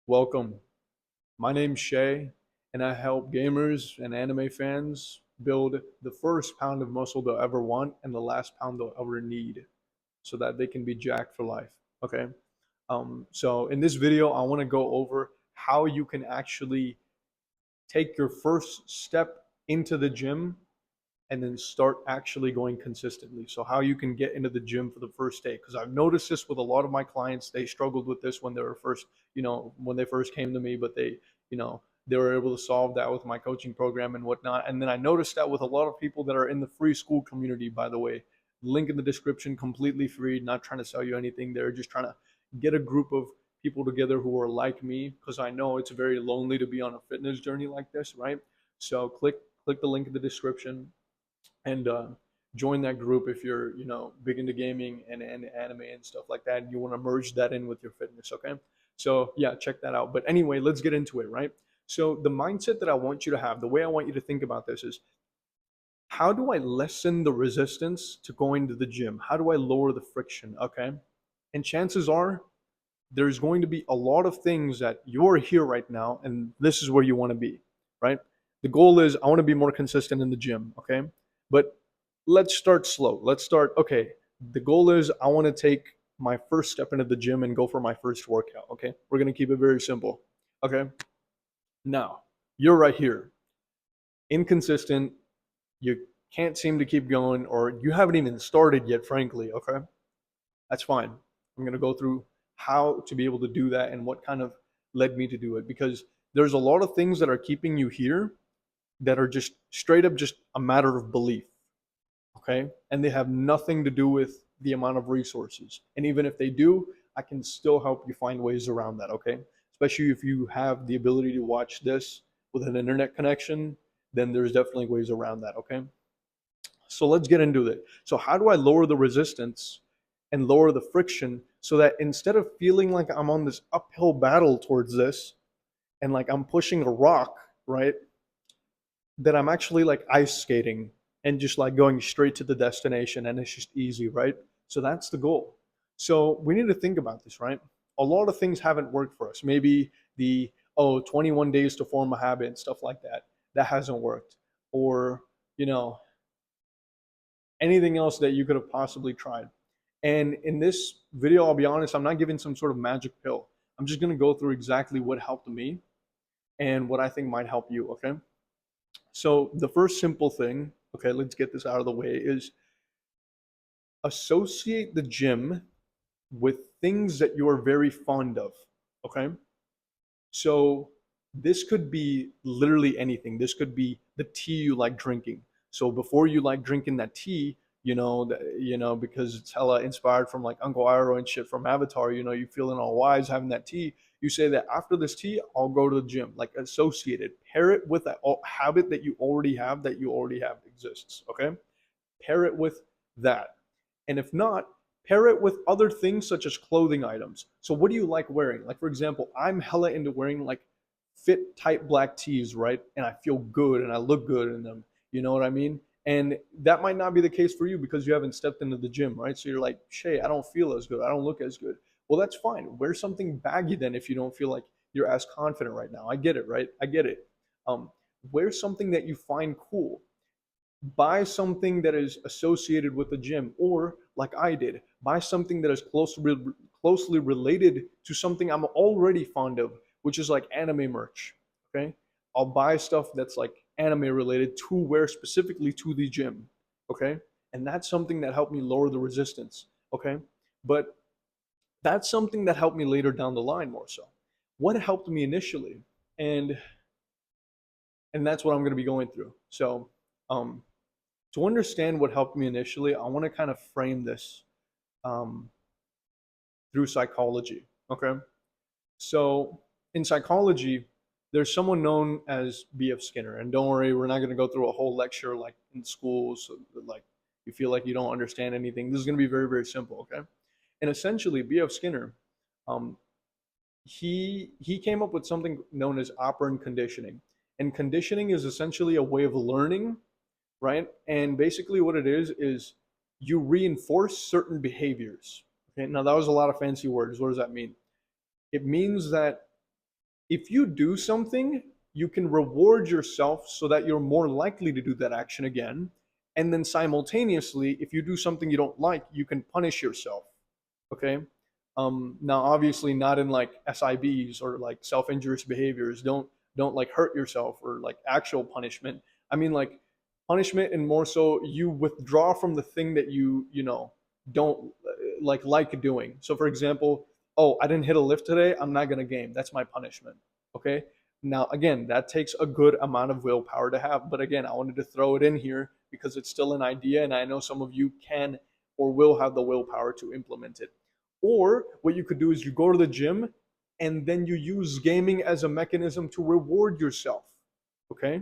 Welcome. My name's Shay, and I help gamers and anime fans build the first pound of muscle they'll ever want and the last pound they'll ever need so that they can be jacked for life. Okay? So in this video, I want to go over how you can actually take your first step into the gym and then start actually going consistently. So how you can get into the gym for the first day. Because I've noticed this with a lot of my clients. They struggled with this when they were first, when they first came to me, but they were able to solve that with my coaching program and whatnot. And then I noticed that with a lot of people that are in the free school community, by the way. Link in the description, completely free, not trying to sell you anything. They're just trying to get a group of people together who are like me, because I know it's very lonely to be on a fitness journey like this, right? So click the link in the description and join that group if you're big into gaming and anime and stuff like that, and you want to merge that in with your fitness. Okay, so yeah, check that out. But anyway, let's get into it, right? So the mindset that I want you to have, the way I want you to think about this is, how do I lessen the resistance to going to the gym? How do I lower the friction? Okay, and chances are there's going to be a lot of things that you're here right now and this is where you want to be, right? The goal is I want to be more consistent in the gym. Okay, but let's start slow. Let's start, okay, the goal is I want to take my first step into the gym and go for my first workout. Okay, we're going to keep it very simple. Okay, now you're right here, inconsistent, you can't seem to keep going, or you haven't even started yet, frankly. Okay, that's fine. I'm going to go through how to be able to do that and what kind of led me to do it, because there's a lot of things that are keeping you here that are just straight up just a matter of belief. Okay, and they have nothing to do with the amount of resources, and even if they do, I can still help you find ways around that. Okay, especially if you have the ability to watch this with an internet connection, then there's definitely ways around that. Okay, so let's get into it. So how do I lower the resistance and lower the friction so that instead of feeling like I'm on this uphill battle towards this and like I'm pushing a rock, right, that I'm actually like ice skating and just like going straight to the destination and it's just easy, right? So that's the goal. So we need to think about this, right? A lot of things haven't worked for us. Maybe the 21 days to form a habit and stuff like that. That hasn't worked. Or, you know, anything else that you could have possibly tried. And in this video, I'll be honest, I'm not giving some sort of magic pill. I'm just going to go through exactly what helped me and what I think might help you, okay? So the first simple thing, okay, let's get this out of the way, is associate the gym with things that you are very fond of, okay? So this could be literally anything. This could be the tea you like drinking. So before you like drinking that tea, because it's hella inspired from like Uncle Iroh and shit from Avatar, you feeling all wise having that tea. You say that after this tea, I'll go to the gym. Like associate it, pair it with that habit that you already have exists. Okay, pair it with that. And if not, pair it with other things such as clothing items. So what do you like wearing? Like for example, I'm hella into wearing like fit tight black tees, right? And I feel good and I look good in them. You know what I mean? And that might not be the case for you because you haven't stepped into the gym, right? So you're like, Shay, I don't feel as good. I don't look as good. Well, that's fine. Wear something baggy then if you don't feel like you're as confident right now. I get it, right? I get it. Um, Wear something that you find cool. Buy something that is associated with the gym, or like I did, buy something that is closely related to something I'm already fond of, which is like anime merch. Okay, I'll buy stuff that's like anime related to wear specifically to the gym. Okay, and that's something that helped me lower the resistance. Okay, but that's something that helped me later down the line more so. What helped me initially, and that's what I'm going to be going through. So um to understand what helped me initially, I want to kind of frame this um, through psychology. Okay. So in psychology, there's someone known as B.F. Skinner. And don't worry, we're not going to go through a whole lecture like in school. So that, like you feel like you don't understand anything. This is going to be very, very simple. Okay. And essentially, B.F. Skinner, um, he came up with something known as operant conditioning. And conditioning is essentially a way of learning, right? And basically, what it is you reinforce certain behaviors. Okay, now that was a lot of fancy words. What does that mean? It means that If you do something, you can reward yourself so that you're more likely to do that action again. And then simultaneously, if you do something you don't like, you can punish yourself. Okay. Now, obviously, not in like SIBs or like self-injurious behaviors. Don't like hurt yourself or like actual punishment. I mean, like punishment, and more so, you withdraw from the thing that you don't like doing. So, for example, oh, I didn't hit a lift today. I'm not gonna game. That's my punishment. Okay. Now, again, that takes a good amount of willpower to have. But again, I wanted to throw it in here because it's still an idea, and I know some of you can or will have the willpower to implement it. Or what you could do is you go to the gym and then you use gaming as a mechanism to reward yourself. Okay.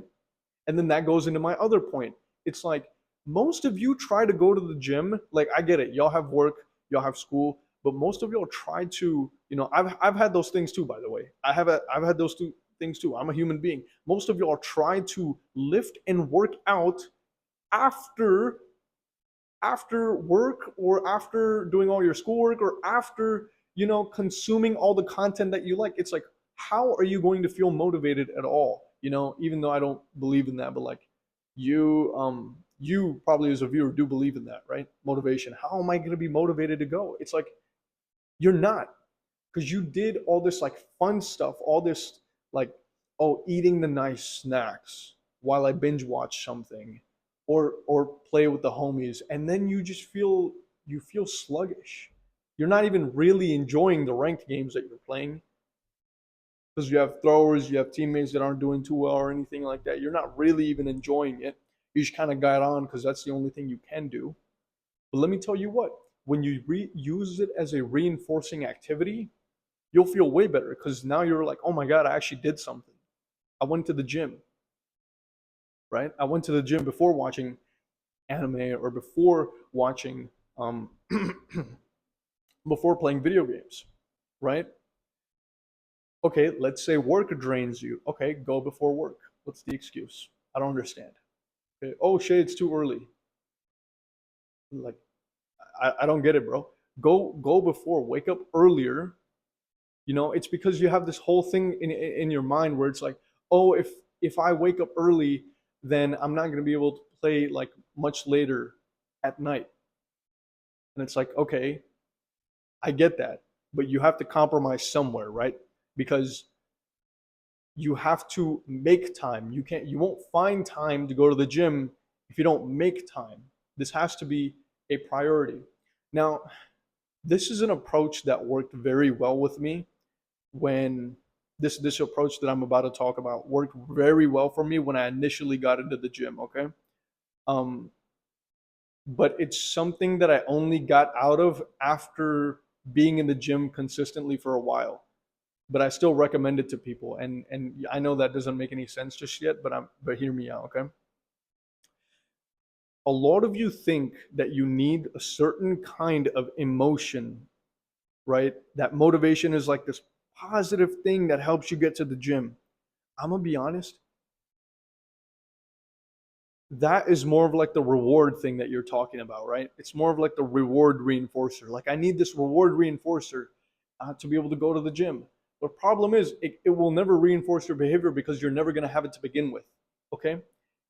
And then that goes into my other point. It's like most of you try to go to the gym. Like, I get it. Y'all have work, y'all have school, but most of y'all try to, I've had those things too, by the way. I've had those two things too. I'm a human being. Most of y'all try to lift and work out after work, or after doing all your schoolwork, or after consuming all the content that you like. It's like, how are you going to feel motivated at all? Even though I don't believe in that, but like, you probably as a viewer do believe in that, right? Motivation. How am I going to be motivated to go? It's like, you're not, because you did all this like fun stuff, all this like, oh, eating the nice snacks while I binge watch something, or play with the homies, and then you feel sluggish. You're not even really enjoying the ranked games that you're playing because you have throwers, you have teammates that aren't doing too well or anything like that. You're not really even enjoying it. You just kind of got on because that's the only thing you can do. But let me tell you what, when you use it as a reinforcing activity, you'll feel way better because now you're like, oh my God, I actually did something. I went to the gym, right? I went to the gym before watching anime or before watching, before playing video games, right? Okay, let's say work drains you. Okay, go before work. What's the excuse? I don't understand. Okay, oh, Shay, it's too early. Like, I don't get it, bro. Go before. Wake up earlier. It's because you have this whole thing in your mind where it's like, oh, if I wake up early, then I'm not going to be able to play like much later at night. And it's like, okay, I get that, but you have to compromise somewhere, right? Because you have to make time. You won't find time to go to the gym if you don't make time. This has to be a priority. Now, this is an approach that worked very well with me when this approach that I'm about to talk about worked very well for me when I initially got into the gym, okay? Um, but it's something that I only got out of after being in the gym consistently for a while. But I still recommend it to people, and I know that doesn't make any sense just yet, but hear me out, okay? A lot of you think that you need a certain kind of emotion, right? That motivation is like this positive thing that helps you get to the gym. I'm gonna be honest, that is more of like the reward thing that you're talking about, right? It's more of like the reward reinforcer. Like, I need this reward reinforcer to be able to go to the gym. The problem is, it will never reinforce your behavior because you're never going to have it to begin with. Okay.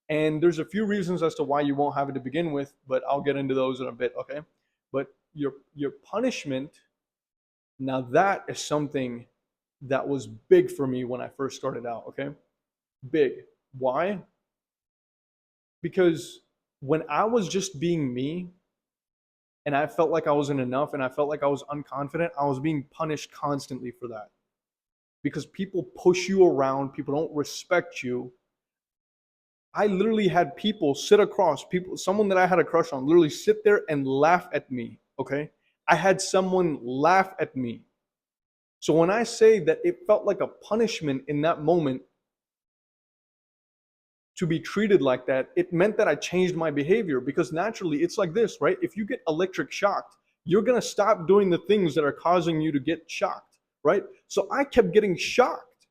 And there's a few reasons as to why you won't have it to begin with, but I'll get into those in a bit. Okay. But your punishment, now that is something that was big for me when I first started out. Okay. Big. Why? Because when I was just being me and I felt like I wasn't enough and I felt like I was unconfident, I was being punished constantly for that. Because people push you around, people don't respect you. I literally had people sit across, someone that I had a crush on, literally sit there and laugh at me, okay? I had someone laugh at me. So when I say that it felt like a punishment in that moment, to be treated like that, it meant that I changed my behavior, because naturally it's like this, right? If you get electric shocked, you're going to stop doing the things that are causing you to get shocked, right? So I kept getting shocked.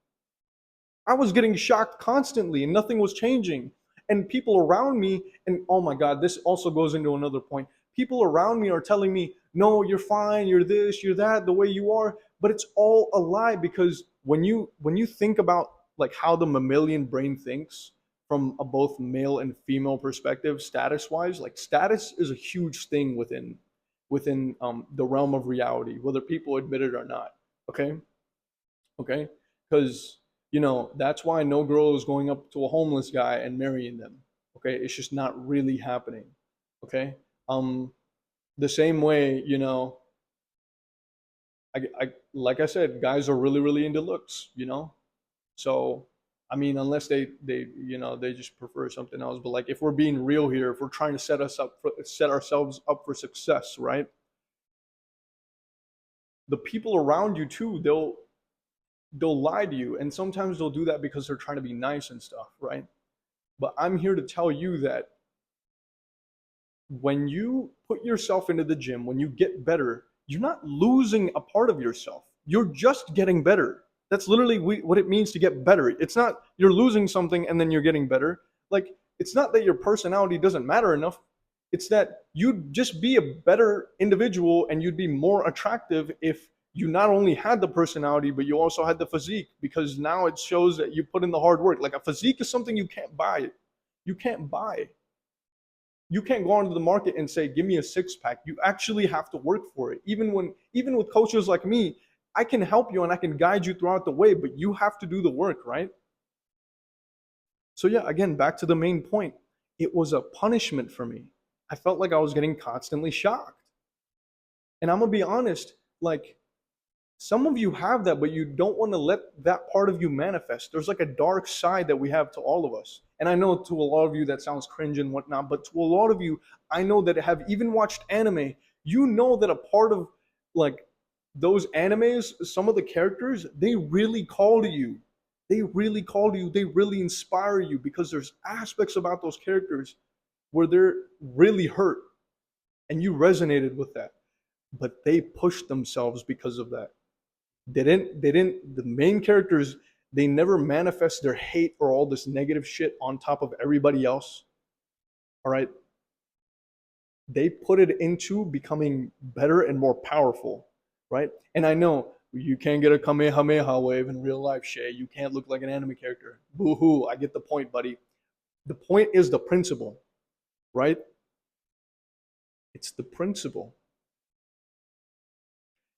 I was getting shocked constantly and nothing was changing. And people around me, and oh my God, this also goes into another point. People around me are telling me, no, you're fine, you're this, you're that, the way you are. But it's all a lie, because when you think about like how the mammalian brain thinks from a both male and female perspective, status wise, like status is a huge thing within the realm of reality, whether people admit it or not. Okay, okay, because that's why no girl is going up to a homeless guy and marrying them. Okay, it's just not really happening. Okay, um, the same way, like I said, guys are really really into looks. So, I mean, unless they just prefer something else. But like, if we're being real here, if we're trying to set ourselves up for success, right? The people around you too, they'll lie to you, and sometimes they'll do that because they're trying to be nice and stuff, right? But I'm here to tell you that when you put yourself into the gym, when you get better, you're not losing a part of yourself. You're just getting better. That's literally what it means to get better. It's not you're losing something and then you're getting better. Like, it's not that your personality doesn't matter enough. It's that you'd just be a better individual and you'd be more attractive if you not only had the personality, but you also had the physique, because now it shows that you put in the hard work. Like, a physique is something you can't buy. You can't buy. You can't go onto the market and say, give me a six pack. You actually have to work for it. Even with coaches like me, I can help you and I can guide you throughout the way, but you have to do the work, right? So yeah, again, back to the main point. It was a punishment for me. I felt like I was getting constantly shocked. And I'm gonna be honest, like, some of you have that, but you don't want to let that part of you manifest. There's like a dark side that we have to all of us. And I know to a lot of you that sounds cringe and whatnot, but to a lot of you, I know that have even watched anime, you know that a part of like those animes, some of the characters, they really call to you. They really call to you. They really inspire you, because there's aspects about those characters where they're really hurt and you resonated with that. But they pushed themselves because of that. The main characters, they never manifest their hate or all this negative shit on top of everybody else. All right. They put it into becoming better and more powerful. Right. And I know you can't get a Kamehameha wave in real life, Shay. You can't look like an anime character. Boo hoo. I get the point, buddy. The point is the principle, right? It's the principle.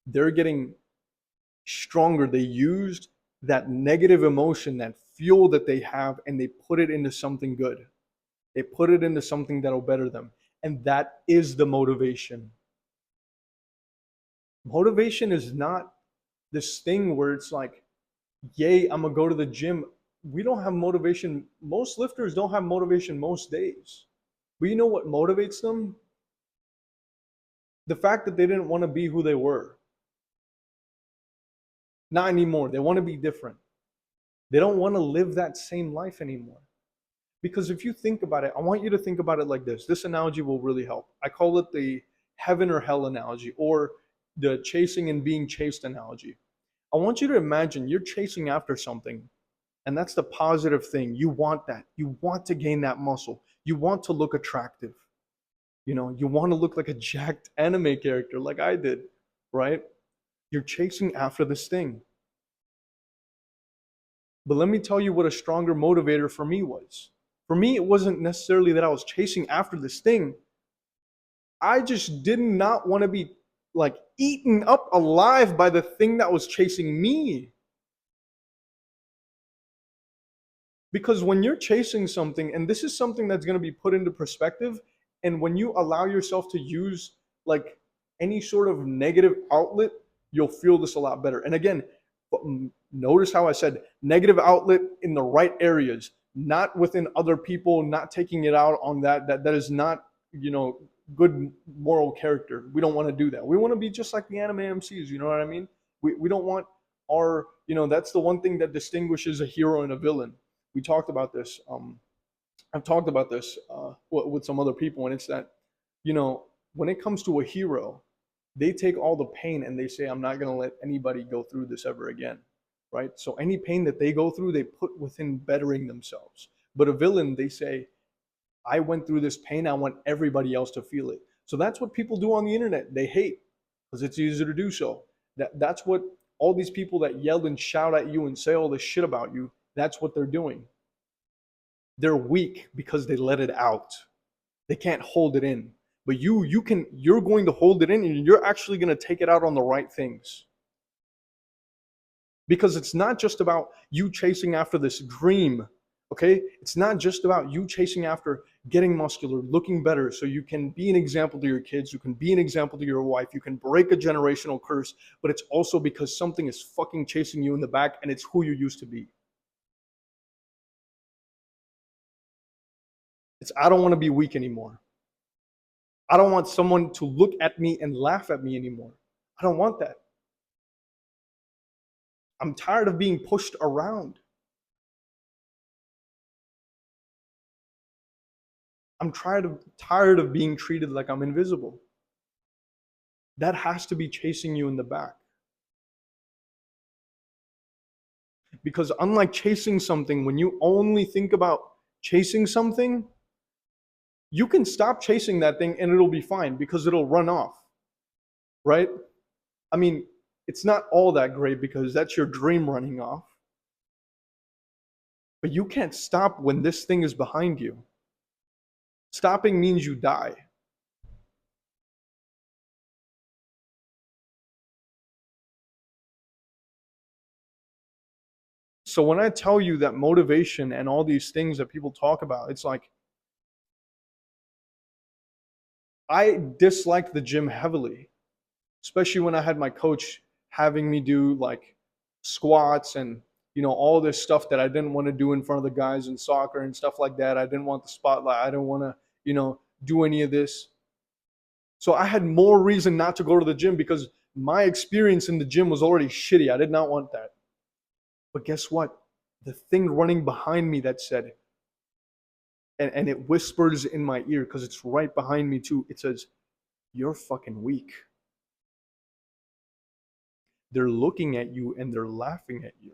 They're getting stronger. They used that negative emotion, that fuel that they have, and they put it into something good. They put it into something that'll better them. And that is the motivation. Motivation is not this thing where it's like, yay, I'm going to go to the gym. We don't have motivation. Most lifters don't have motivation most days. But you know what motivates them? The fact that they didn't want to be who they were. Not anymore. They want to be different. They don't want to live that same life anymore. Because if you think about it, I want you to think about it like this. This analogy will really help. I call it the heaven or hell analogy, or the chasing and being chased analogy. I want you to imagine you're chasing after something, and that's the positive thing. You want that. You want to gain that muscle. You want to look attractive. You want to look like a jacked anime character like I did, right? You're chasing after this thing. But let me tell you what a stronger motivator for me was. For me, it wasn't necessarily that I was chasing after this thing. I just did not want to be like eaten up alive by the thing that was chasing me. Because when you're chasing something, and this is something that's going to be put into perspective, and when you allow yourself to use like any sort of negative outlet, you'll feel this a lot better. And again, notice how I said negative outlet in the right areas, not within other people, not taking it out on that is not, good moral character. We don't want to do that. We want to be just like the anime MCs, you know what I mean? We don't want that's the one thing that distinguishes a hero and a villain. We talked about this. I've talked about this with some other people, and it's that, when it comes to a hero, they take all the pain and they say, I'm not going to let anybody go through this ever again, right? So any pain that they go through, they put within bettering themselves. But a villain, they say, I went through this pain. I want everybody else to feel it. So that's what people do on the internet. They hate because it's easier to do so. That's what All these people that yell and shout at you and say all this shit about you, that's what they're doing. They're weak because they let it out. They can't hold it in. But you're going to hold it in, and you're actually going to take it out on the right things. Because it's not just about you chasing after this dream, okay? It's not just about you chasing after getting muscular, looking better so you can be an example to your kids, you can be an example to your wife, you can break a generational curse, but it's also because something is fucking chasing you in the back, and it's who you used to be. It's I don't want to be weak anymore. I don't want someone to look at me and laugh at me anymore. I don't want that. I'm tired of being pushed around. I'm tired of being treated like I'm invisible. That has to be chasing you in the back. Because unlike chasing something, when you only think about chasing something, you can stop chasing that thing and it'll be fine because it'll run off, right? I mean, it's not all that great because that's your dream running off. But you can't stop when this thing is behind you. Stopping means you die. So when I tell you that motivation and all these things that people talk about, it's like I disliked the gym heavily, especially when I had my coach having me do like squats and all this stuff that I didn't want to do in front of the guys in soccer and stuff like that. I didn't want the spotlight. I didn't want to, do any of this. So I had more reason not to go to the gym because my experience in the gym was already shitty. I did not want that. But guess what? The thing running behind me that said, and it whispers in my ear because it's right behind me too. It says, "You're fucking weak." They're looking at you and they're laughing at you.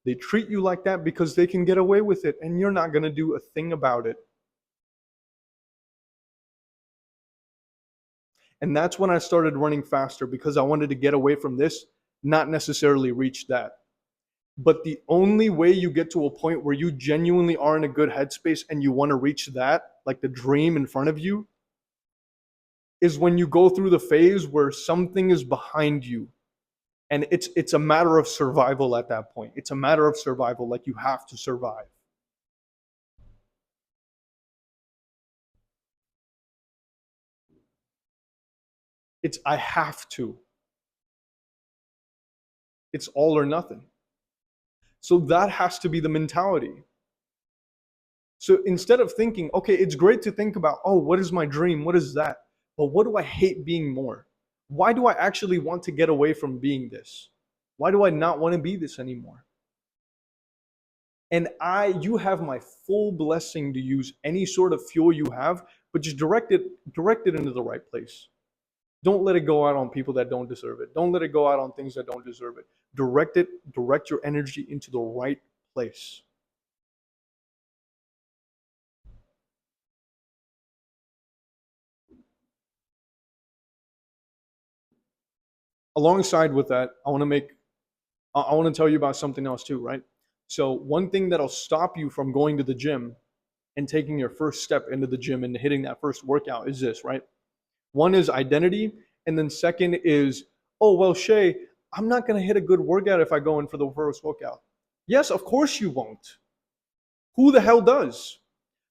They treat you like that because they can get away with it, and you're not going to do a thing about it. And that's when I started running faster because I wanted to get away from this, not necessarily reach that. But the only way you get to a point where you genuinely are in a good headspace and you want to reach that, like the dream in front of you, is when you go through the phase where something is behind you. And it's a matter of survival at that point. It's a matter of survival, like you have to survive. It's I have to. It's all or nothing. So that has to be the mentality. So instead of thinking, okay, it's great to think about, oh, what is my dream? What is that? But what do I hate being more? Why do I actually want to get away from being this? Why do I not want to be this anymore? And you have my full blessing to use any sort of fuel you have, but just direct it into the right place. Don't let it go out on people that don't deserve it. Don't let it go out on things that don't deserve it. Direct your energy into the right place. Alongside with that, I want to tell you about something else too, right? So one thing that'll stop you from going to the gym and taking your first step into the gym and hitting that first workout is this, right? One is identity, and then second is, oh well, Shay, I'm not gonna hit a good workout if I go in for the first workout. Yes, of course you won't. Who the hell does?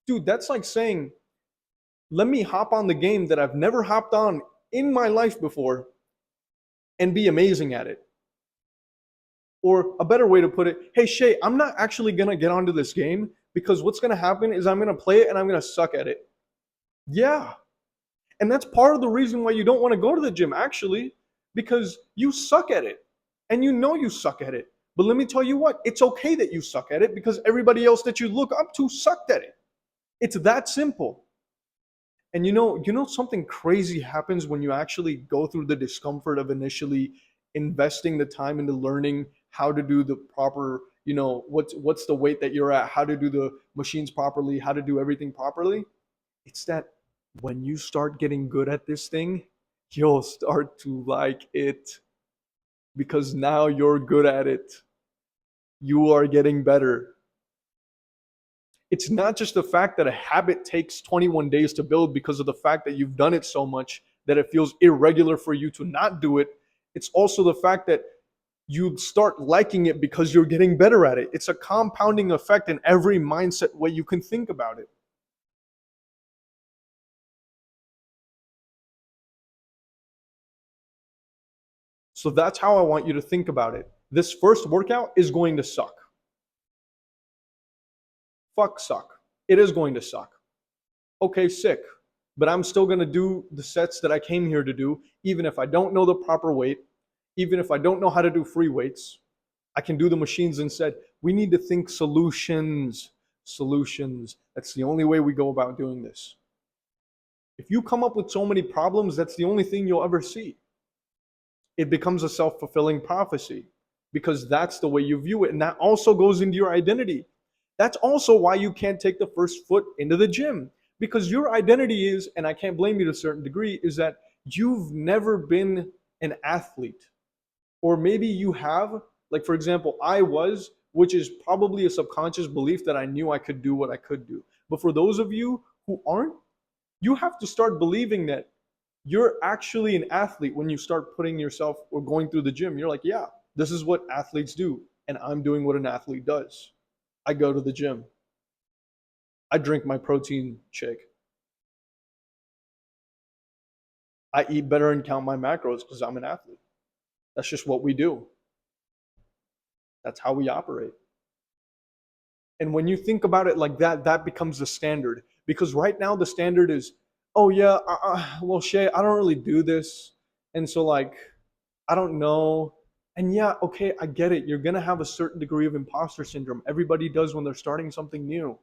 Dude, that's like saying, let me hop on the game that I've never hopped on in my life before and be amazing at it. Or a better way to put it, hey Shay, I'm not actually gonna get onto this game because what's gonna happen is I'm gonna play it and I'm gonna suck at it. Yeah. And that's part of the reason why you don't want to go to the gym, actually, because you suck at it. And you know you suck at it. But let me tell you what, it's okay that you suck at it because everybody else that you look up to sucked at it. It's that simple. And something crazy happens when you actually go through the discomfort of initially investing the time into learning how to do the proper, what's the weight that you're at, how to do the machines properly, how to do everything properly. It's that When you start getting good at this thing, you'll start to like it because now you're good at it. You are getting better. It's not just the fact that a habit takes 21 days to build because of the fact that you've done it so much that it feels irregular for you to not do it. It's also the fact that you start liking it because you're getting better at it. It's a compounding effect in every mindset way you can think about it. So that's how I want you to think about it. This first workout is going to suck. Fuck suck. It is going to suck. Okay, sick. But I'm still going to do the sets that I came here to do, even if I don't know the proper weight, even if I don't know how to do free weights. I can do the machines instead. We need to think solutions. Solutions. That's the only way we go about doing this. If you come up with so many problems, that's the only thing you'll ever see. It becomes a self-fulfilling prophecy because that's the way you view it. And that also goes into your identity. That's also why you can't take the first foot into the gym, because your identity is, and I can't blame you to a certain degree, is that you've never been an athlete. Or maybe you have, like for example, I was, which is probably a subconscious belief that I knew I could do what I could do. But for those of you who aren't, you have to start believing that you're actually an athlete when you start putting yourself or going through the gym. You're like, yeah, this is what athletes do. And I'm doing what an athlete does. I go to the gym. I drink my protein shake. I eat better and count my macros because I'm an athlete. That's just what we do. That's how we operate. And when you think about it like that, that becomes the standard. Because right now the standard is, oh yeah, well Shay, I don't really do this, and so like, I don't know. And yeah, okay, I get it. You're gonna have a certain degree of imposter syndrome. Everybody does when they're starting something new,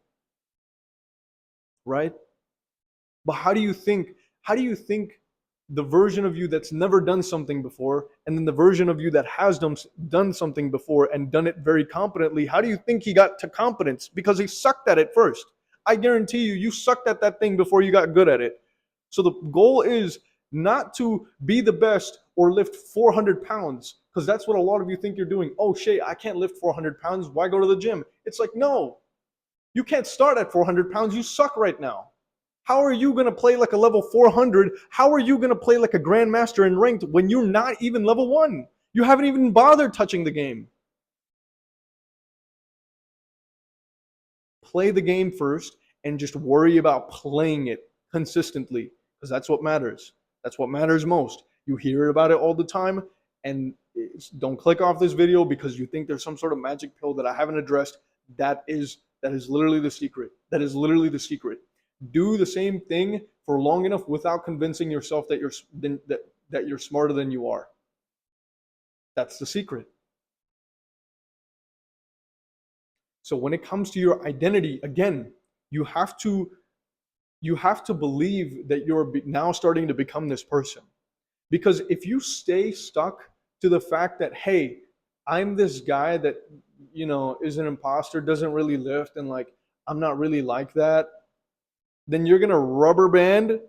right? But how do you think? How do you think the version of you that's never done something before, and then the version of you that has done something before and done it very competently, how do you think he got to competence? Because he sucked at it first. I guarantee you, you sucked at that thing before you got good at it. So the goal is not to be the best or lift 400 pounds, because that's what a lot of you think you're doing. Oh, Shay, I can't lift 400 pounds. Why go to the gym? It's like, no, you can't start at 400 pounds. You suck right now. How are you going to play like a level 400? How are you going to play like a grandmaster in ranked when you're not even level 1? You haven't even bothered touching the game. Play the game first and just worry about playing it consistently, because that's what matters. That's what matters most. You hear about it all the time, and don't click off this video because you think there's some sort of magic pill that I haven't addressed. That is literally the secret. That is literally the secret. Do the same thing for long enough without convincing yourself that you're smarter than you are. That's the secret. So when it comes to your identity, again, you have to believe that you're now starting to become this person. Because if you stay stuck to the fact that, hey, I'm this guy that, is an imposter, doesn't really lift, and like, I'm not really like that, then you're going to rubber band.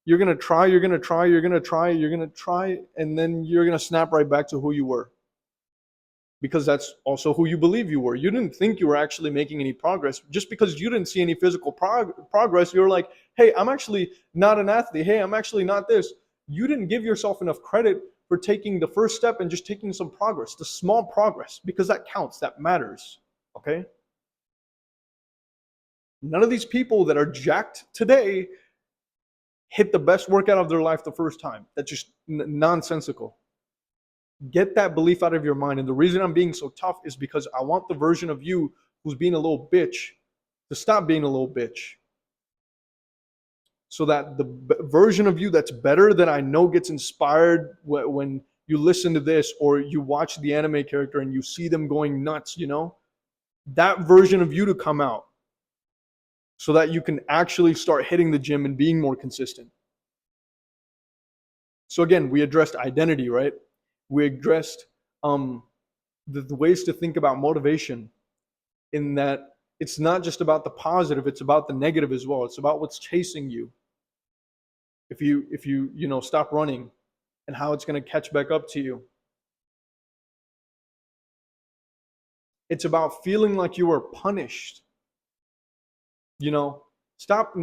You're going to try, you're going to try, you're going to try, you're going to try, and then you're going to snap right back to who you were. Because that's also who you believe you were. You didn't think you were actually making any progress. Just because you didn't see any physical progress, you're like, hey, I'm actually not an athlete. Hey, I'm actually not this. You didn't give yourself enough credit for taking the first step and just taking some progress, the small progress, because that counts, that matters, okay? None of these people that are jacked today hit the best workout of their life the first time. That's just nonsensical. Get that belief out of your mind. And the reason I'm being so tough is because I want the version of you who's being a little bitch to stop being a little bitch. So that the version of you that's better, that I know gets inspired when you listen to this or you watch the anime character and you see them going nuts, that version of you to come out so that you can actually start hitting the gym and being more consistent. So again, we addressed identity, right? We addressed the ways to think about motivation, in that it's not just about the positive, it's about the negative as well. It's about what's chasing you. if you stop running, and how it's going to catch back up to you. It's about feeling like you are punished. You know, stop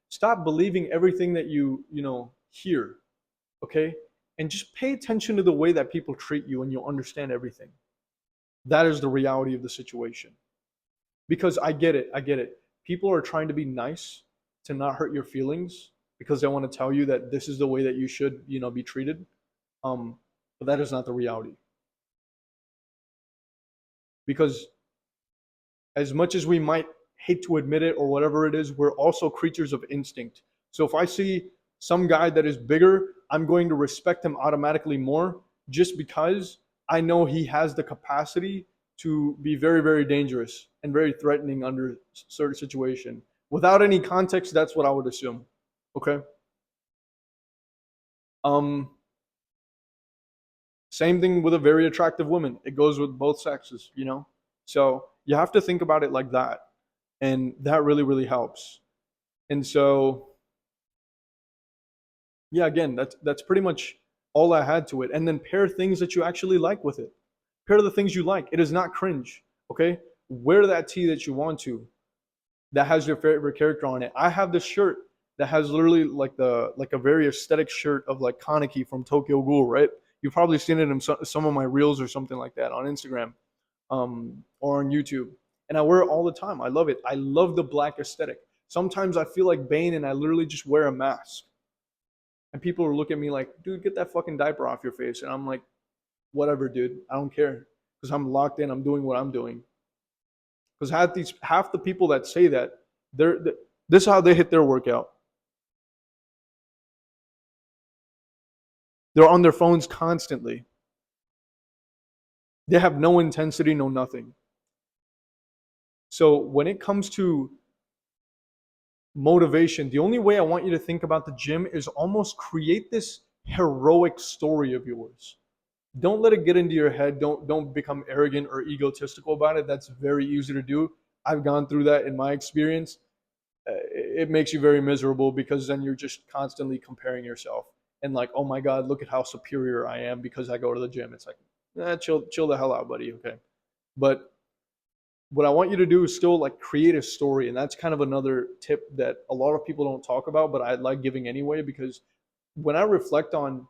stop believing everything that you hear, okay? And just pay attention to the way that people treat you, and you'll understand everything. That is the reality of the situation. Because I get it. People are trying to be nice to not hurt your feelings because they want to tell you that this is the way that you should be treated. Um, but that is not the reality. Because as much as we might hate to admit it or whatever it is, we're also creatures of instinct. So if I see some guy that is bigger, I'm going to respect him automatically more just because I know he has the capacity to be very, very dangerous and very threatening under certain situation. Without any context, that's what I would assume. Okay. Um, Same thing with a very attractive woman. It goes with both sexes. So you have to think about it like that. And that really, really helps. And so, yeah, again, that's pretty much all I had to it. And then pair things that you actually like with it. Pair the things you like. It is not cringe. Okay? Wear that tee that you want to, that has your favorite character on it. I have this shirt that has literally like a very aesthetic shirt of like Kaneki from Tokyo Ghoul, right? You've probably seen it in some of my reels or something like that on Instagram, or on YouTube. And I wear it all the time. I love it. I love the black aesthetic. Sometimes I feel like Bane and I literally just wear a mask. And people are looking at me like, dude, get that fucking diaper off your face. And I'm like, whatever, dude. I don't care. Because I'm locked in. I'm doing what I'm doing. Because half the people that say that, this is how they hit their workout. They're on their phones constantly. They have no intensity, no nothing. So when it comes to motivation, the only way I want you to think about the gym is almost create this heroic story of yours. Don't let it get into your head. Don't become arrogant or egotistical about it. That's very easy to do. I've gone through that in my experience. It makes you very miserable because then you're just constantly comparing yourself and like, oh my god, look at how superior I am because I go to the gym. It's like, chill the hell out, buddy. Okay, but what I want you to do is still like create a story, and that's kind of another tip that a lot of people don't talk about, but I like giving anyway because when I reflect on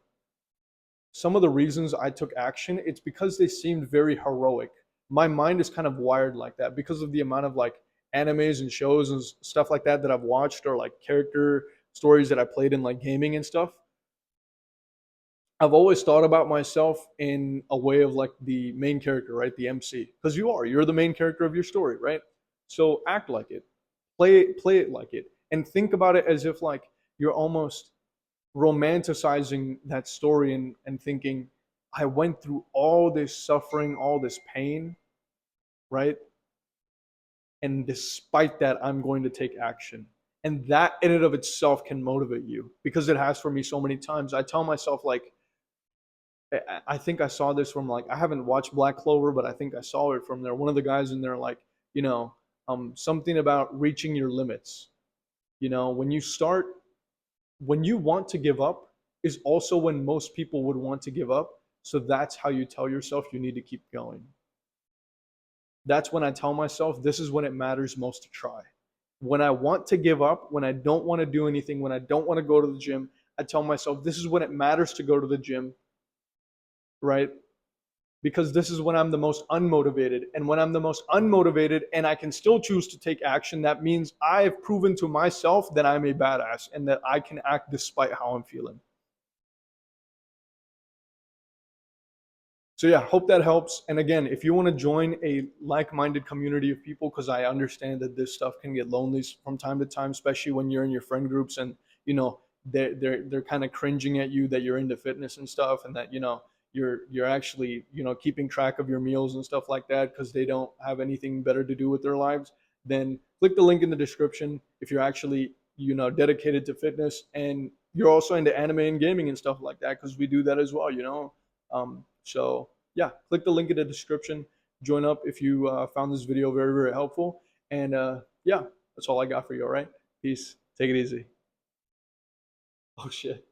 some of the reasons I took action, it's because they seemed very heroic. My mind is kind of wired like that because of the amount of like animes and shows and stuff like that I've watched, or like character stories that I played in like gaming and stuff. I've always thought about myself in a way of like the main character, right? The MC. Because you're the main character of your story, right? So act like it. Play it like it. And think about it as if like you're almost romanticizing that story, and thinking, I went through all this suffering, all this pain, right? And despite that, I'm going to take action. And that in and of itself can motivate you because it has for me so many times. I tell myself, like, I think I saw this from like, I haven't watched Black Clover, but I think I saw it from there. One of the guys in there, like, you know, something about reaching your limits. When you want to give up is also when most people would want to give up. So that's how you tell yourself you need to keep going. That's when I tell myself this is when it matters most to try. When I want to give up, when I don't want to do anything, when I don't want to go to the gym, I tell myself this is when it matters to go to the gym, right? Because this is when I'm the most unmotivated. And when I'm the most unmotivated and I can still choose to take action, that means I've proven to myself that I'm a badass and that I can act despite how I'm feeling. So yeah, hope that helps. And again, if you want to join a like-minded community of people, because I understand that this stuff can get lonely from time to time, especially when you're in your friend groups and they're kind of cringing at you that you're into fitness and stuff, and that you're actually keeping track of your meals and stuff like that because they don't have anything better to do with their lives. Then click the link in the description if you're actually dedicated to fitness and you're also into anime and gaming and stuff like that, because we do that as well. So yeah, click the link in the description. Join up if you found this video very, very helpful. And yeah, that's all I got for you. All right. Peace. Take it easy. Oh shit.